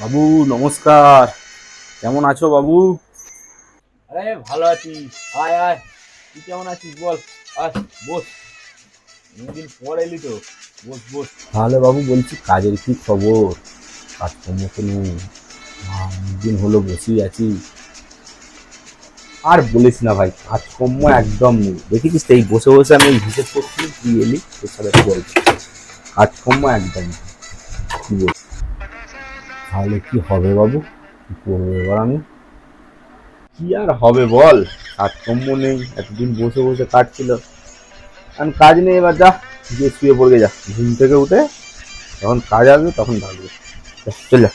বাবু নমস্কার। কেমন আছো বাবু? আরে ভালো আছি। আয় আয়, তুই কেমন আছিস বল। আয়, বস। অনেকদিন পর এলি তো। বস বস। তাহলে বাবু বলছি, কাজের কি খবর? কাজকর্ম তো নেই, অনেকদিন হলো বসেই আছি। আর বলিস না ভাই, কাজকর্ম একদম নেই। দেখেছিস তো, এই বসে বসে আমি এই হিসেব করছি, তুই এলি তোর সাথে গল্প। কাজকর্ম একদম নেই। কি বল? তাহলে কি হবে বাবু? কি করবো এবার আমি? কি আর হবে বল? কাজকর্ম নেই, এতদিন বসে বসে কাটছিল। কারণ কাজ নেই, এবার যা, গিয়ে শুয়ে পড়বে, যা ঘুম থেকে উঠে যখন কাজ আসবে তখন ভাববে। চল যা।